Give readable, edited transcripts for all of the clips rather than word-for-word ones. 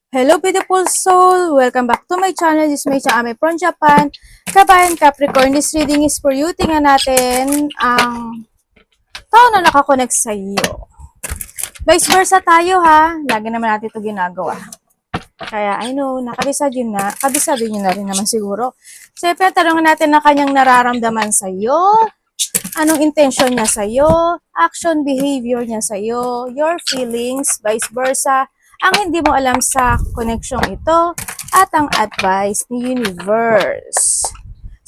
Hello beautiful soul! Welcome back to my channel. This is May Ame from Japan. Kabayan Capricorn, this reading is for you. Tingnan natin ang tao na nakakonect sa iyo. Vice versa tayo ha. Lagi naman natin ito ginagawa. Kaya I know, kabisado nyo na rin naman siguro. So, tanongin natin na kanyang nararamdaman sa iyo. Anong intention niya sa iyo? Action, behavior niya sa iyo? Your feelings, vice versa. Ang hindi mo alam sa connection ito at ang advice ni Universe.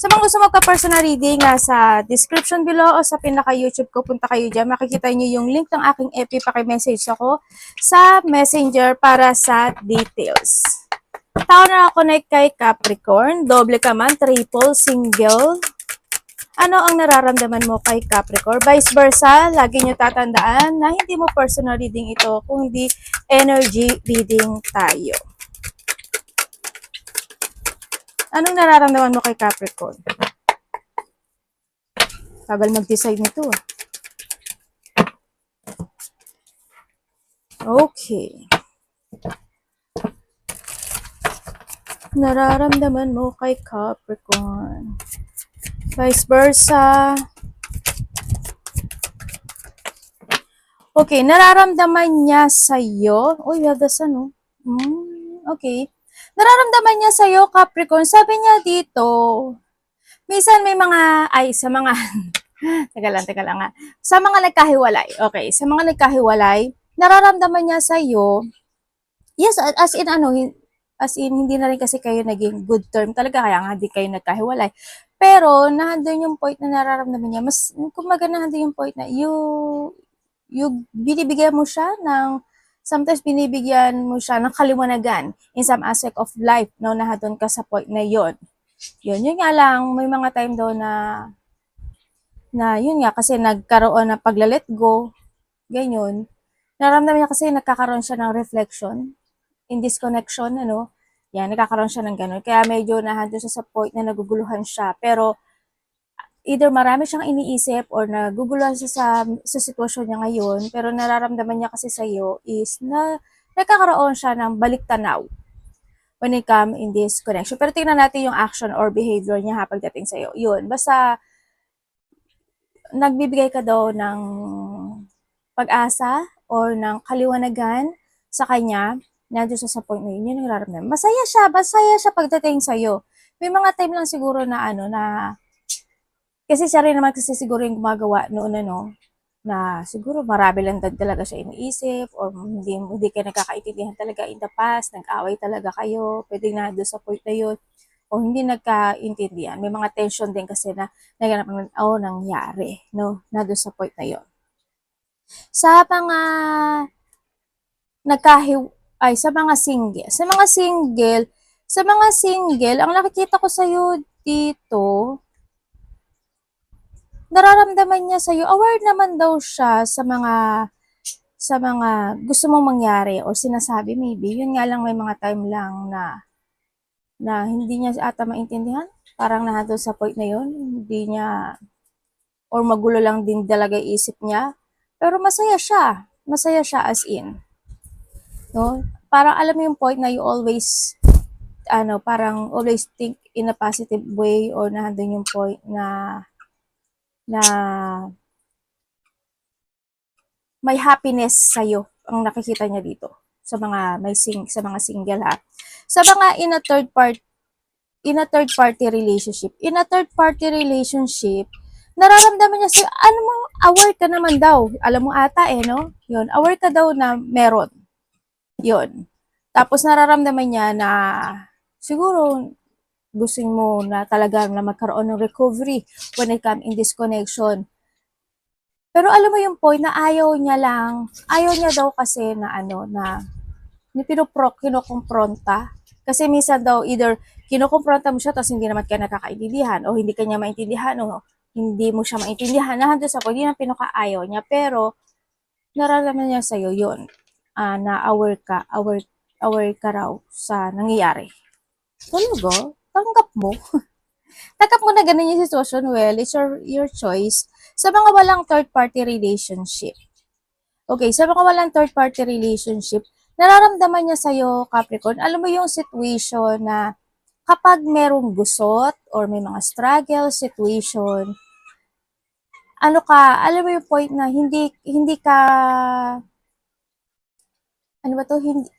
Sa mga gusto magka-personal reading, nasa description below o sa pinaka-YouTube ko, punta kayo dyan. Makikita nyo yung link ng aking FB, paki-message ako sa Messenger para sa details. Tao na connect kay Capricorn, doble ka man, triple, single. Ano ang nararamdaman mo kay Capricorn? Vice versa, lagi nyo tatandaan na hindi mo personal reading ito, kundi energy reading tayo. Anong nararamdaman mo kay Capricorn? Tagal mag-decide nito. Okay. Nararamdaman mo kay Capricorn. Vice versa. Okay, nararamdaman niya sa'yo. Uy, we have the sun, oh. Okay. Nararamdaman niya sa'yo, Capricorn. Sabi niya dito, minsan may mga, sa mga, teka lang nga. Sa mga nagkahiwalay, okay, sa mga nagkahiwalay, nararamdaman niya sa'yo, yes, as in, hindi na rin kasi kayo naging good term talaga, kaya nga di kayo nagkahiwalay. Pero, nandun yung point na nararamdaman niya, mas, kumaga nandun yung point na, binibigyan mo siya ng, sometimes binibigyan mo siya ng kaliwanagan in some aspect of life, no, na doon ka sa point na yon. Yun nga lang, may mga time daw na yun nga, kasi nagkaroon ng pagla-let go, ganyan. Naramdaman niya kasi nagkakaroon siya ng reflection, in this connection, ano, yan, nagkakaroon siya ng ganun. Kaya medyo nahando siya sa point na naguguluhan siya. Pero, either marami siyang iniisip or naguguluhan siya sa sitwasyon niya ngayon, pero nararamdaman niya kasi sa iyo is na nagkakaroon siya ng balik-tanaw when it comes in this connection. Pero tingnan natin yung action or behavior niya pagdating sa iyo. Yun, basta nagbibigay ka daw ng pag-asa or ng kaliwanagan sa kanya, nandiyo siya sa point na yun, yun yung nararamdaman. Masaya siya pagdating sa'yo. May mga time lang siguro na kasi siya rin naman kasi siguro yung gumagawa noon na siguro marami lang talaga siya iniisip or hindi kayo nagkakaintindihan talaga in the past, nag-away talaga kayo, pwedeng na doon sa point na yun, o hindi nagkaintindihan. May mga tension din kasi na naganap nangyari, no, na doon sa point na yun. Sa mga sa mga single, ang nakikita ko sa iyo dito, nararamdaman niya sa iyo, aware naman daw siya sa mga gusto mong mangyari or sinasabi maybe. Yun nga lang, may mga time lang na hindi niya ata maintindihan. Parang nandun sa point na yun, hindi niya, or magulo lang din talaga isip niya. Pero masaya siya as in. No? Parang alam mo yung point na you always, parang always think in a positive way, or nandun yung point na may happiness sa'yo ang nakikita niya dito sa mga sa mga single ha. Sa mga in a third party relationship, nararamdaman niya sa'yo, mo, aware ka naman daw. Alam mo ata no? Yun, aware ka daw na meron. Yun. Tapos nararamdaman niya na siguro gusto mo na talaga na magkaroon ng recovery when it comes in this connection. Pero alam mo yung point na ayaw niya daw kasi na kinukumpronta. Kasi minsan daw either kinukumpronta mo siya tapos hindi naman kayo nakakaintindihan o hindi kanya maintindihan o hindi mo siya maintindihan. Nandun sa point, yun ang pinaka-ayaw niya. Pero nararamdaman niya sa'yo yun, na aware ka raw sa nangyayari. Talaga? Tanggap mo? Tanggap mo na ganun yung sitwasyon, well, it's your choice. Sa mga walang third-party relationship. Okay, sa mga walang third-party relationship, Nararamdaman niya sa'yo, Capricorn, alam mo yung situation na kapag merong gusot or may mga struggle situation, ano ka, alam mo yung point na hindi ka, ano ba to, hindi,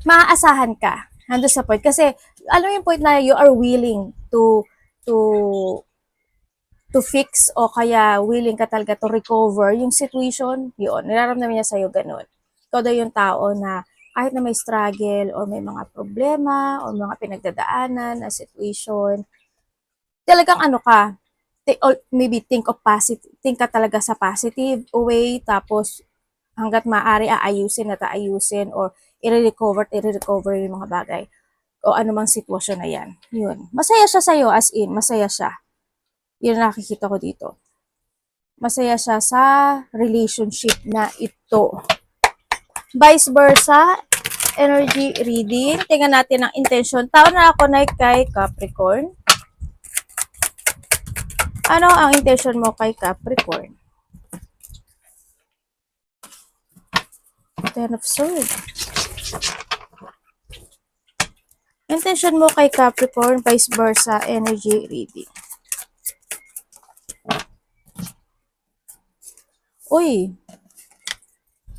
maaasahan ka. Nandun sa point. Kasi, alam mo yung point na you are willing to to fix o kaya willing ka talaga to recover yung situation, yun, nararamdaman niya sa'yo ganun. Ikaw daw yung tao na kahit na may struggle o may mga problema o mga pinagdadaanan na situation, talagang ano ka, maybe think ka talaga sa positive way, tapos hanggat maaari aayusin at aayusin or i-recover yung mga bagay o anumang sitwasyon na yan. Yun. Masaya siya sa'yo, as in, masaya siya. Yun ang nakikita ko dito. Masaya siya sa relationship na ito. Vice versa, energy reading. Tingnan natin ang intention. Tao na ako na kay Capricorn. Ano ang intention mo kay Capricorn? Ten of Swords. Intention mo kay Capricorn, vice versa, energy reading. Uy.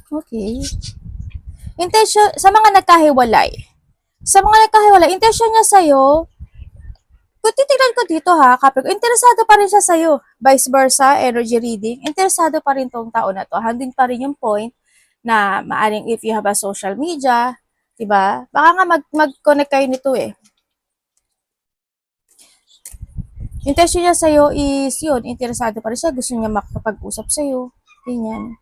Okay. Intention, sa mga nagkahiwalay. Intention niya sa'yo, kung titignan ko dito ha, Capricorn, interesado pa rin siya sa'yo. Vice versa, energy reading, interesado pa rin tong tao na to. Handin pa rin yung point na maaring if you have a social media, diba? Baka nga mag-connect kayo nito eh. Intention niya sa'yo is yun, interesado pa rin siya, gusto niya makapag-usap sa'yo. Ganyan.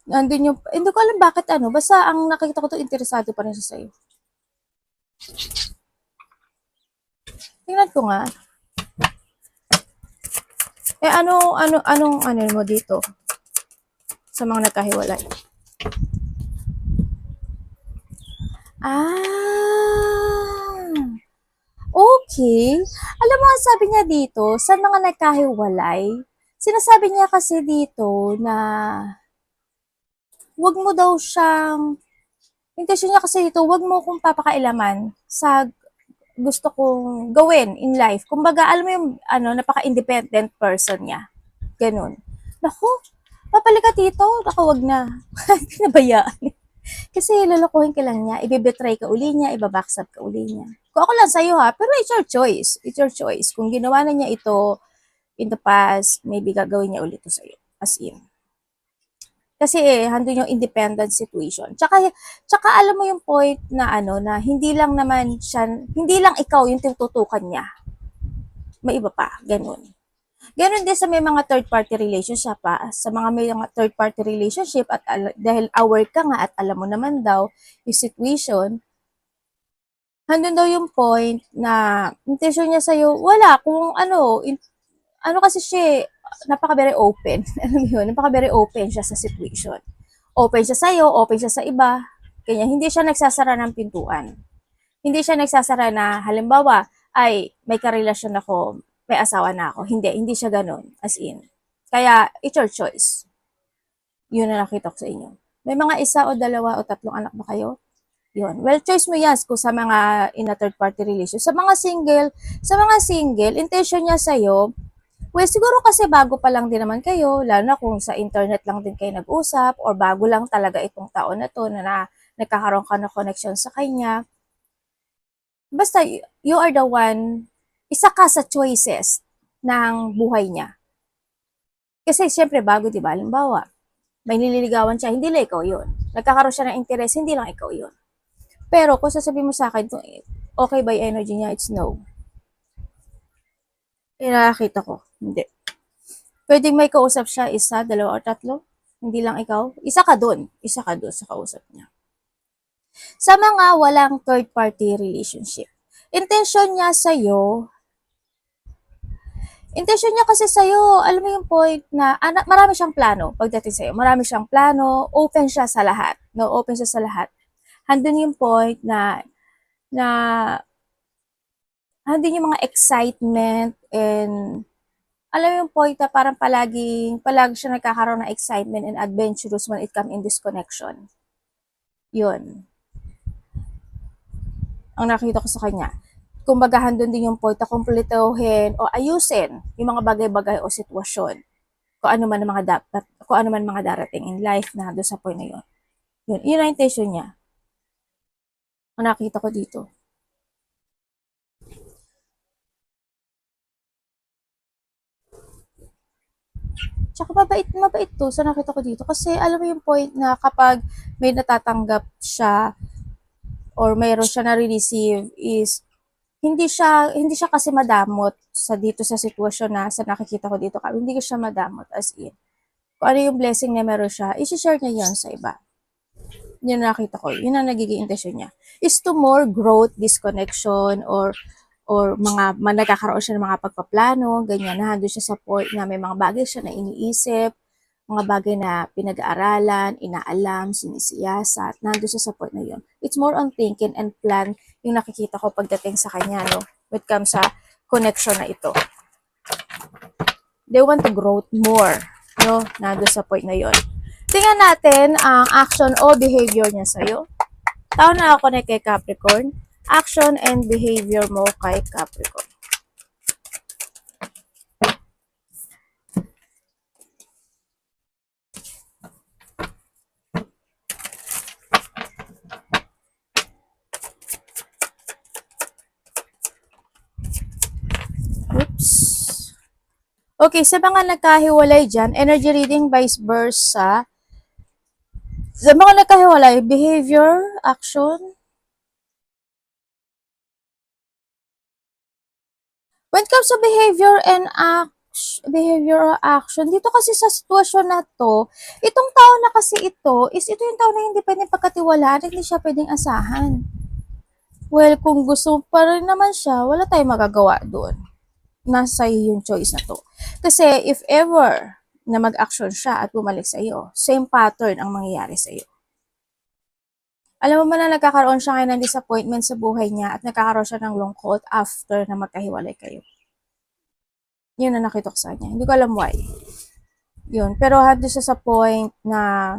Nandun yung, hindi ko alam bakit ano, basta ang nakikita ko to, interesado pa rin siya sa'yo. Tingnan ko nga. Anong mo dito? Sa mga nagkahiwalay. Okay. Alam mo, sabi niya dito, sa mga nagkahiwalay, sinasabi niya kasi dito na wag mo daw siyang, intention niya kasi dito, wag mo kong papakailaman sa gusto kong gawin in life. Kumbaga, alam mo yung napaka-independent person niya. Ganun. Naku, papalik ka dito. Naku, wag na. Pinabayaan. Kasi lulukuhin ka lang niya, ibibetray ka uli niya, ibabackstab ka uli niya. Kung ako lang sa'yo ha, pero it's your choice. It's your choice. Kung ginawa na niya ito in the past, maybe gagawin niya ulit ito sa'yo. As in. Kasi handun yung independent situation. Tsaka alam mo yung point na na hindi lang naman siya, hindi lang ikaw yung tinututukan niya. May iba pa, ganun. Ganun din sa may mga third party relationship pa. Sa mga may mga third party relationship at dahil aware ka nga at alam mo naman daw yung situation, handun daw yung point na intention niya sa'yo, wala, kung ano kasi siya, napaka very open. Alam mo yun, napaka very open siya sa situation. Open siya sa'yo, open siya sa iba. Kanya, hindi siya nagsasara ng pintuan. Hindi siya nagsasara na, halimbawa, ay, may karelasyon ako, may asawa na ako. Hindi siya ganun, as in. Kaya, it's your choice. Yun na nakita ko sa inyo. May mga isa o dalawa o tatlong anak ba kayo? Yun. Well, choice mo yan kung sa mga in a third party relationship. Sa mga single, intention niya sa'yo, well, siguro kasi bago pa lang din naman kayo, lalo na kung sa internet lang din kayo nag-usap, or bago lang talaga itong taon na to na nagkakaroon ka ng connection sa kanya. Basta, you are the one, isa ka sa choices ng buhay niya. Kasi syempre bago, di ba? Halimbawa, may nililigawan siya, hindi lang ikaw yun. Nagkakaroon siya ng interest, hindi lang ikaw yun. Pero kung sasabihin mo sa akin, okay ba yung energy niya, it's no. Nakakita ko, hindi. Pwedeng may kausap siya, isa, dalawa, o tatlo. Hindi lang ikaw. Isa ka dun sa kausap niya. Sa mga walang third party relationship, intention niya kasi sa'yo, alam mo yung point na marami siyang plano pagdating sa'yo. Marami siyang plano, open siya sa lahat. No, open siya sa lahat. Handun yung point na handun yung mga excitement and alam mo yung point na parang palagi siya nagkakaroon ng excitement and adventurous when it comes in this connection. Yun. Ang nakita ko sa kanya. Kumbaga, handun din yung point na kumpletuhin o ayusin yung mga bagay-bagay o sitwasyon. Kung ano man ang mga dapat, kung ano man mga darating in life na doon sa point na yun. Yun ang intention niya. Ang nakita ko dito. Tsaka mabait to sa nakita ko dito. Kasi alam mo yung point na kapag may natatanggap siya or mayroon siya na-receive is hindi siya kasi madamot sa dito sa sitwasyon na sa nakikita ko dito. Hindi ko siya madamot as in. Kung ano yung blessing na meron siya, i-share niya yan sa iba. Yun na nakita ko. Yun ang nagiging intention niya. Is to more growth, disconnection, or nagkakaroon siya ng mga pagpaplano, ganyan, na doon siya sa point na may mga bagay siya na iniisip, mga bagay na pinag-aaralan, inaalam, sinisiyasat, nandun siya sa point na yun. It's more on thinking and plan yung nakikita ko pagdating sa kanya, no? When it comes sa connection na ito. They want to grow more, no? Nandun sa point na yun. Tingnan natin ang action o behavior niya sa'yo. Tao na ako na kay Capricorn. Action and behavior mo kay Capricorn. Oops. Okay, sa mga nagkahiwalay dyan, energy reading vice versa. Sa mga nagkahiwalay, behavior, action. When it comes to behavior or action, dito kasi sa sitwasyon na to, itong tao na kasi ito yung tao na hindi pwedeng pagkatiwalaan, hindi siya pwedeng asahan. Well, kung gusto pa rin naman siya, wala tayong magagawa doon. Nasa iyo yung choice na to. Kasi if ever na mag-action siya at bumalik sa iyo, same pattern ang mangyayari sa iyo. Alam mo ba na nagkakaroon siya ngayon ng disappointment sa buhay niya at nagkakaroon siya ng lungkot after na magkahiwalay kayo. Yun na nakita ko sa kanya. Hindi ko alam why. Yun. Pero hando siya sa point na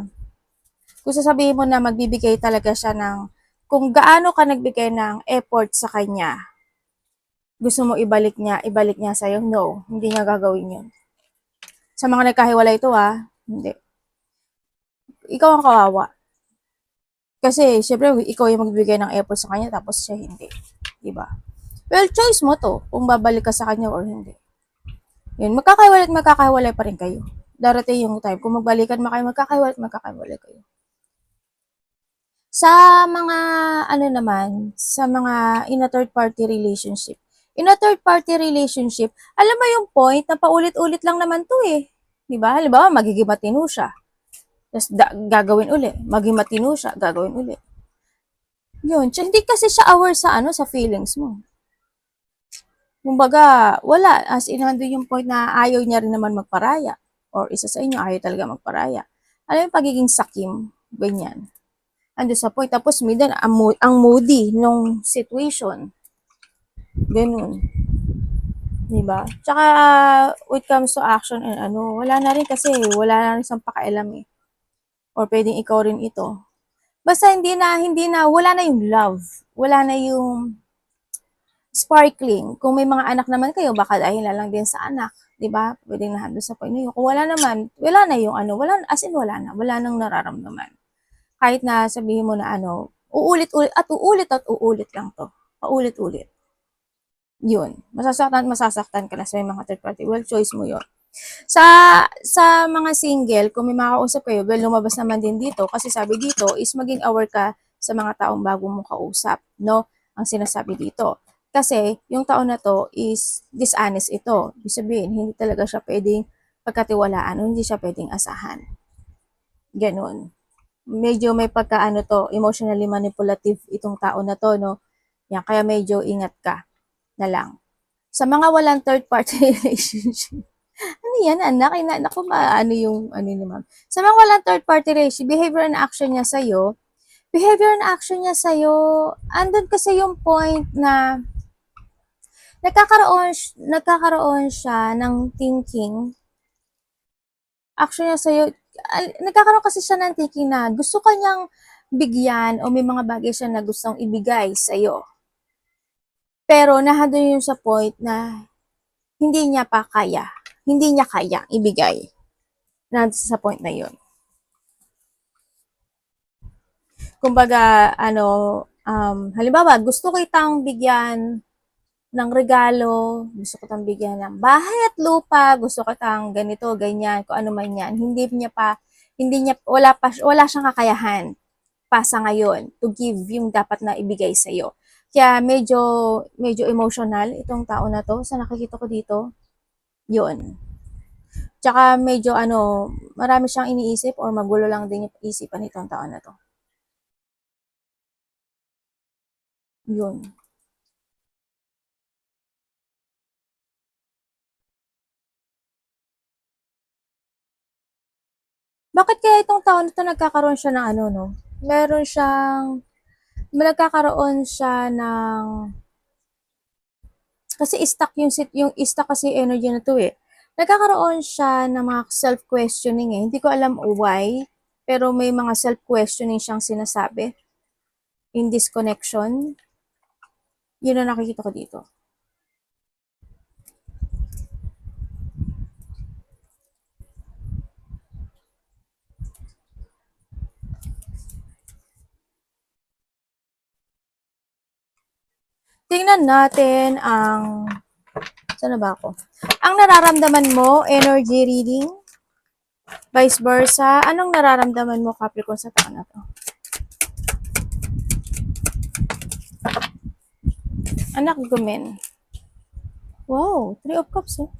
kung sasabihin mo na magbibigay talaga siya ng kung gaano ka nagbigay ng effort sa kanya, gusto mo ibalik niya sa'yo, no, hindi niya gagawin yun. Sa mga nagkahiwalay ito hindi. Ikaw ang kawawa. Kasi, syempre, ikaw yung magbibigay ng effort sa kanya, tapos siya hindi. Diba? Well, choice mo to, kung babalik ka sa kanya or hindi. Yun, magkakahiwalay pa rin kayo. Darating yung time, kung magbalikan mo kayo, magkakahiwalay kayo. Sa mga, sa mga in a third party relationship. In a third party relationship, alam mo yung point na paulit-ulit lang naman to eh. Diba? Halimbawa, magiging matino siya. Tapos gagawin uli. Maging matino siya, gagawin uli. Yun. So, hindi kasi siya aware sa sa feelings mo. Kumbaga, wala. As in, hando yung point na ayaw niya rin naman magparaya. Or isa sa inyo, ayaw talaga magparaya. Alam yung pagiging sakim, ganyan. Ando sa point. Tapos, minsan, ang moody nung situation. Ganun. Diba? Tsaka, when it comes to action and wala na rin kasi, wala na rin siyang pakialam eh. Or pwedeng ikaw rin ito. Basta wala na yung love. Wala na yung sparkling. Kung may mga anak naman kayo, baka dahil na lang din sa anak. Diba? Pwedeng nahando sa point na yun. Kung wala naman, wala na yung as in wala na. Wala nang nararamdaman. Kahit na sabihin mo na uulit-ulit at uulit lang to. Paulit-ulit. Yun. Masasaktan ka na sa mga third party. Well, choice mo yun. Sa mga single, kung may makakausap kayo, well, lumabas naman din dito. Kasi sabi dito is maging aware ka sa mga taong bago mong kausap. No? Ang sinasabi dito. Kasi, yung tao na to is dishonest ito. Ibig sabihin, hindi talaga siya pwedeng pagkatiwalaan o hindi siya pwedeng asahan. Ganon. Medyo may emotionally manipulative itong tao na to, no? Yan, kaya medyo ingat ka na lang. Sa mga walang third party relationship, ano yan, anak? Naku, yung, ni ma'am. Sa mga walang third party relationship, behavior and action niya sa'yo, andun kasi yung point na nagkakaroon siya ng thinking. Actually, sa'yo, nagkakaroon kasi siya ng thinking na gusto kanyang bigyan o may mga bagay siya na gustong ibigay sa'yo. Pero nahadun yung sa point na hindi niya pa kaya. Hindi niya kaya ibigay. Nandun sa point na yun. Kumbaga, halimbawa, gusto kitang bigyan ng regalo, gusto kitang bigyan ng bahay at lupa, gusto kitang ganito, ganyan, kung ano man yan. Wala siyang kakayahan pa sa ngayon to give yung dapat na ibigay sa'yo. Kaya medyo emotional itong tao na to sa nakikita ko dito. Yun. Tsaka medyo marami siyang iniisip or magulo lang din yung isipan nitong tao na to. Yun. Bakit kaya itong tao na to nagkakaroon siya ng no? Nagkakaroon siya ng kasi yung stuck kasi energy na to eh. Nagkakaroon siya ng mga self-questioning eh. Hindi ko alam why, pero may mga self-questioning siyang sinasabi in this connection. Yun ang nakikita ko dito. Tingnan natin saan na ba ako? Ang nararamdaman mo, energy reading, vice versa. Anong nararamdaman mo, Capricorn, sa taon na to? Anak, gumen. Wow, Three of Cups, oh.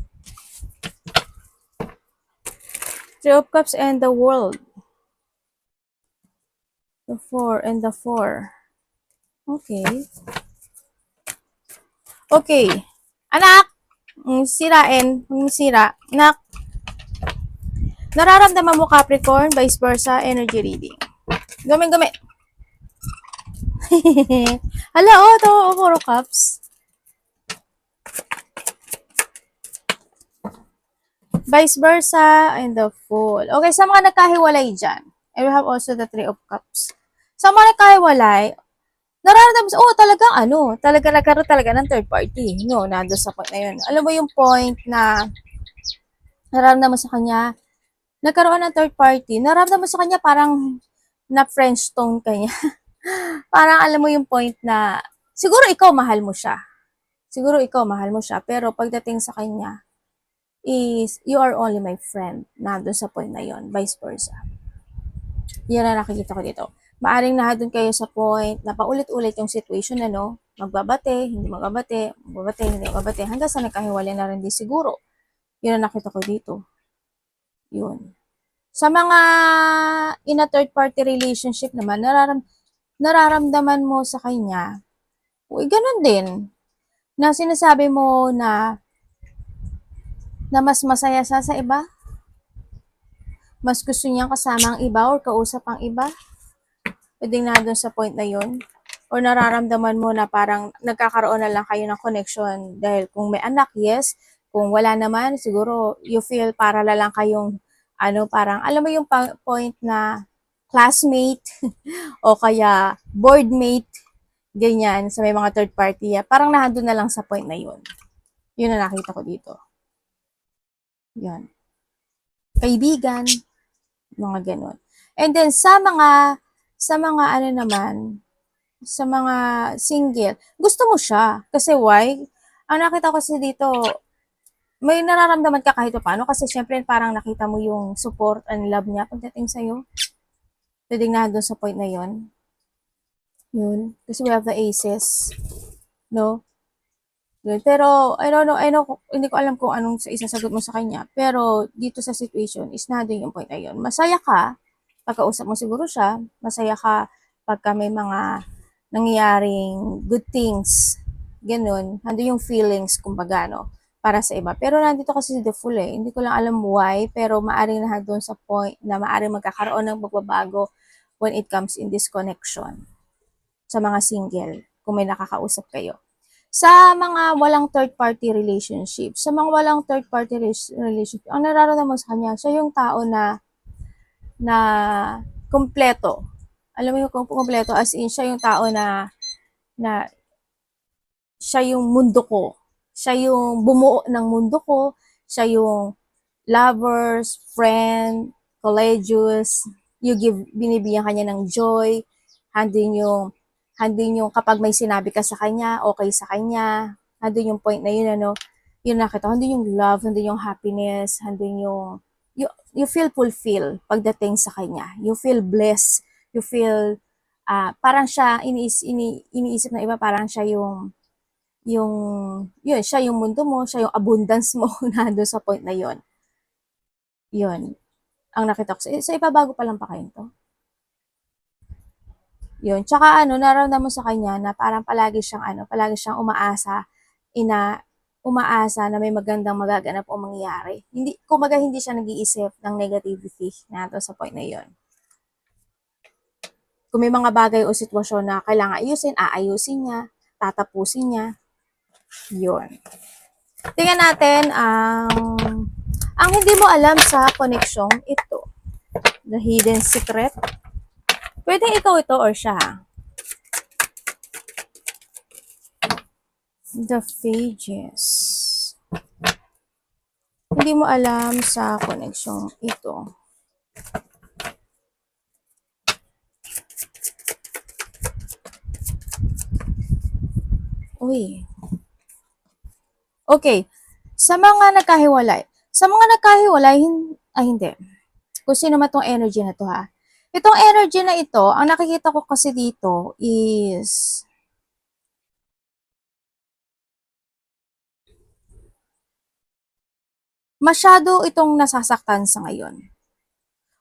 Three of Cups and the World. The Four and the Four. Okay. Okay. Anak, sirain, sira. Anak, nararamdaman mo, Capricorn, vice versa, energy reading. Gumi. Hala, ito, Four of Cups. Vice versa, and the Fool. Okay, sa mga nagkahiwalay dyan, and we have also the Three of Cups. Sa mga nagkahiwalay, nararamdaman talaga nagkaroon talaga ng third party. No, nando sa point na yun. Alam mo yung point na nararamdaman sa kanya, nagkaroon ng third party, nararamdaman sa kanya parang na French tone kanya. Parang alam mo yung point na, siguro ikaw mahal mo siya. Pero pagdating sa kanya, is you are only my friend. Nandun sa point na yon, vice versa. Yan na nakikita ko dito. Maaring nandun kayo sa point na paulit-ulit yung situation na magbabate, hindi magbabate, hanggang sa nagkahiwalay na rin di siguro. Yun ang nakita ko dito. Yun. Sa mga in a third party relationship naman, nararamdaman mo sa kanya, ganun din, na sinasabi mo na mas masaya sa iba, mas gusto niyang kasama ang iba or kausap ang iba, pwedeng na doon sa point na yun, or nararamdaman mo na parang nagkakaroon na lang kayo ng connection dahil kung may anak, yes, kung wala naman, siguro you feel para lang kayong parang alam mo yung point na classmate o kaya boardmate, ganyan, sa may mga third party, parang nandun na lang sa point na yun. Yun na nakita ko dito. Yan. Kaibigan, mga ganun. And then sa mga naman, sa mga single, gusto mo siya. Kasi why? Ang nakita ko kasi dito, may nararamdaman ka kahit paano kasi syempre parang nakita mo yung support and love niya pagdating sa'yo. Pwedeng na doon sa point na yun. Yun. Kasi we have the aces. No? Yun. Pero, I know, hindi ko alam kung anong isasagot mo sa kanya. Pero, dito sa situation, is na doon yung point na yun. Masaya ka, pagkausap mo siguro siya, masaya ka pagka may mga nangyayaring good things, ganun, nandun yung feelings, kumbaga, para sa iba. Pero nandito kasi si The Fool eh, hindi ko lang alam why, pero maaring na doon sa point na maaring magkakaroon ng pagbabago when it comes in this connection sa mga single, kung may nakakausap kayo. Sa mga walang third-party relationship, sa mga walang third-party relationship, ang nararamdaman mo sa kanya, siya yung tao na kumpleto. Alam mo yung kumpleto, as in, siya yung tao na siya yung mundo ko. Siya yung bumuo ng mundo ko. Siya yung lovers, friend, collegious. Binibigyan kanya ng joy. Handin yung kapag may sinabi ka sa kanya, okay sa kanya. Handin yung point na yun, ano, yun nakita. Handin yung love, handin yung happiness, handin yung, you feel fulfilled pagdating sa kanya. You feel blessed. You feel, parang siya, iniisip ng iba, parang siya yung, yun, siya yung mundo mo, siya yung abundance mo na doon sa point na yun. Yun, ang nakita ko. Sa iba, bago pa lang pa kayo to. Yun, tsaka ano, nararamdaman mo sa kanya na parang palagi siyang umaasa na may magandang magaganap o mangyayari. Kumaga hindi siya nag-iisip ng negativity na to sa point na yun. Kung may mga bagay o sitwasyon na kailangan ayusin, aayusin niya, tatapusin niya. Yun. Tingnan natin ang hindi mo alam sa koneksyong ito. The hidden secret. Pwedeng ito or siya. The pages. Hindi mo alam sa koneksyong ito. Uy. Okay. Sa mga nagkahiwalay. Hindi. Kung sino man tong energy na to ha. Itong energy na ito, ang nakikita ko kasi dito is masyado itong nasasaktan sa ngayon.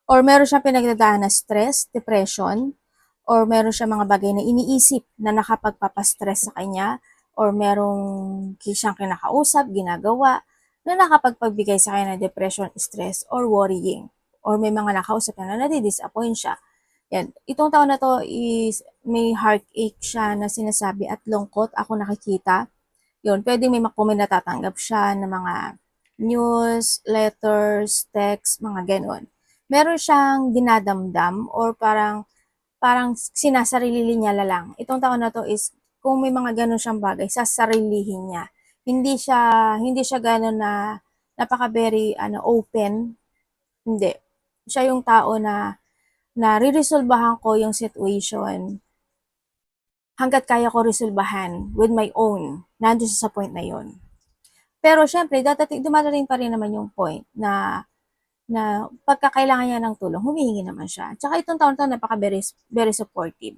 Or meron siyang pinagdadaan na stress, depression, or meron siyang mga bagay na iniisip na nakapagpapastress sa kanya, or merong siyang kinakausap, ginagawa, na nakapagpagbigay sa kanya ng depression, stress, or worrying. Or may mga nakausap na nadi-disappoint siya. Yan. Itong taon na to is may heartache siya na sinasabi at lungkot ako nakikita. Yun, pwedeng may natatanggap siya ng mga news, letters, text, mga ganon. Meron siyang dinadamdam or parang sinasarili niya lang. Itong taon na to is kung may mga ganon siyang bagay, sasarilihin niya. Hindi siya ganon na napaka very open. Hindi. Siya yung tao na riresolbahan ko yung situation hanggat kaya ko resolbahan with my own. Nandun sa point na yon. Pero syempre, dumadating pa rin naman yung point na pagkakailangan niya ng tulong, humihingi naman siya. Tsaka itong taon na to, very, very supportive.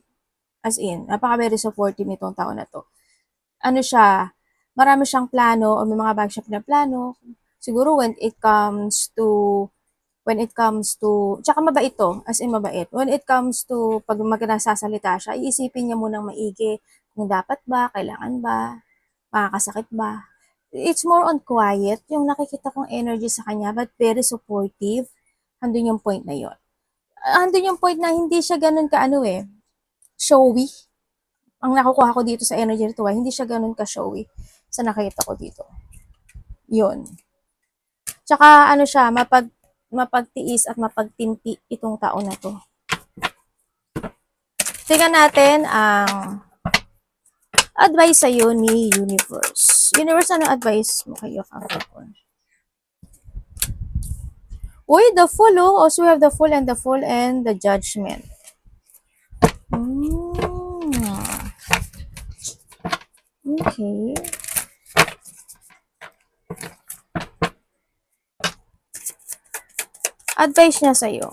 As in, very supportive nitong taon na to. Ano siya, marami siyang plano o may mga bagay siya pinaplano. Siguro tsaka mabait to, as in mabait. When it comes to, pag magnasasalita siya, iisipin niya munang maigi kung dapat ba, kailangan ba, makakasakit ba. It's more on quiet, yung nakikita kong energy sa kanya, but very supportive. Handun yung point na yon. Handun yung point na hindi siya ganun showy. Ang nakukuha ko dito sa energy nito, hindi siya ganun ka-showy sa nakita ko dito. Yun. Tsaka siya, mapagtiis at mapagtinti itong tao na to. Tingnan natin ang advice sa'yo ni Universe. Universe, ano advice mo kayo, Capricorn? Uy, the Fool, oh. Also, we have the Fool and the Judgment. Okay. Advice niya sa'yo.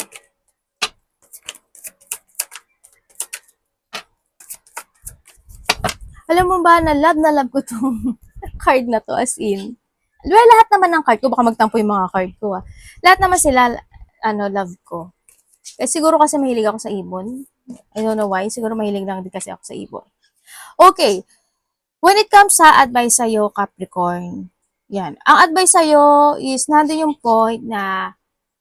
Alam mo ba, na love ko tong card na to, as in. Well, lahat naman ng card ko, baka magtampo yung mga card ko, Lahat naman sila, love ko. Siguro kasi mahilig ako sa ibon. I don't know why. Siguro mahilig lang din kasi ako sa ibon. Okay. When it comes sa advice sa'yo, Capricorn, yan. Ang advice sa'yo is, nandun yung point na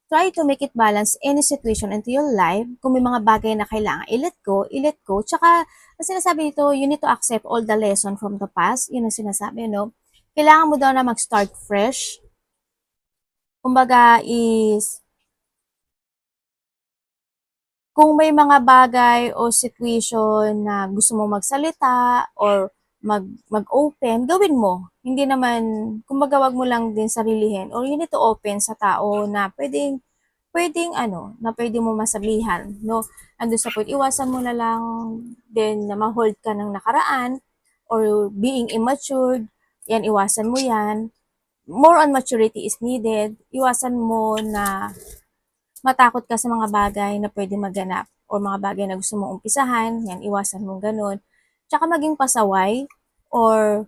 Try to make it balance any situation into your life. Kung may mga bagay na kailangan i-let go, i-let go. Tsaka, ang sinasabi dito, you need to accept all the lesson from the past. Yun ang sinasabi, no? Kailangan mo daw na mag-start fresh. Kumbaga is, kung may mga bagay o situation na gusto mo magsalita or mag-open, gawin mo. Hindi naman, kumbaga wag mo lang din sarilihin or you need to open sa tao na pwedeng ano, na pwede mo masabihan, no? Andun sa point, iwasan mo na lang din na ma-hold ka ng nakaraan or being immature, yan, iwasan mo yan. More on maturity is needed. Iwasan mo na matakot ka sa mga bagay na pwede maganap or mga bagay na gusto mong umpisahan, yan, iwasan mo ganun. Tsaka maging pasaway or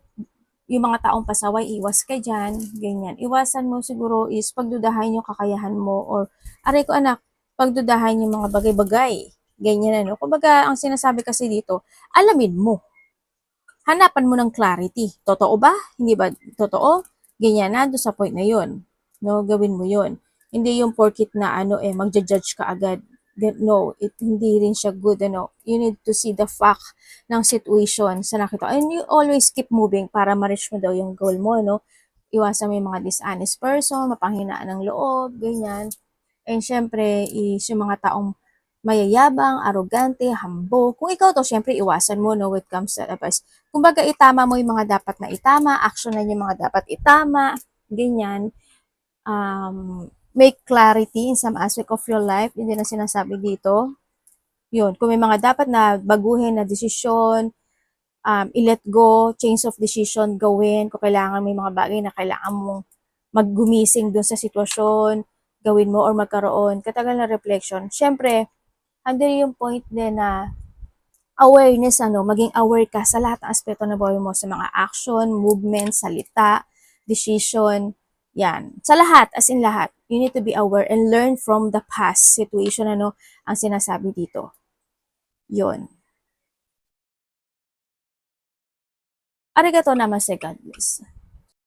yung mga taong pasaway, iwas ka dyan, ganyan. Iwasan mo siguro is pagdudahan yung kakayahan mo or, aray ko anak, pagdudahan yung mga bagay-bagay. Ganyan ano. Kumbaga, ang sinasabi kasi dito, alamin mo. Hanapan mo ng clarity. Totoo ba? Hindi ba totoo? Ganyan na, doon sa point na yun. No, gawin mo yun. Hindi yung porkit na ano magja-judge ka agad. No, hindi rin siya good ano. You need to see the fact ng situation sa nakita. And you always keep moving para ma-reach mo daw yung goal mo, no? Iwasan mo yung mga dishonest person, mapanghinaan ng loob, ganyan. And syempre, is yung mga taong mayayabang, arogante, humble. Kung ikaw to, syempre iwasan mo no when it comes to advice. Kumbaga itama mo yung mga dapat na itama, actionan yung mga dapat itama, ganyan. Make clarity in some aspect of your life, hindi na sinasabi dito. Yun, kung may mga dapat na baguhin na desisyon, i-let go, change of decision gawin, kung kailangan may mga bagay na kailangan mong maggumising dun sa sitwasyon, gawin mo or magkaroon, katagal na reflection. Syempre, andun yung point din na awareness, maging aware ka sa lahat ng aspeto ng buhay mo, sa mga action, movement, salita, decision, yan. Sa lahat, as in lahat, you need to be aware and learn from the past situation, ang sinasabi dito. Yun. Arigato namaste, God bless.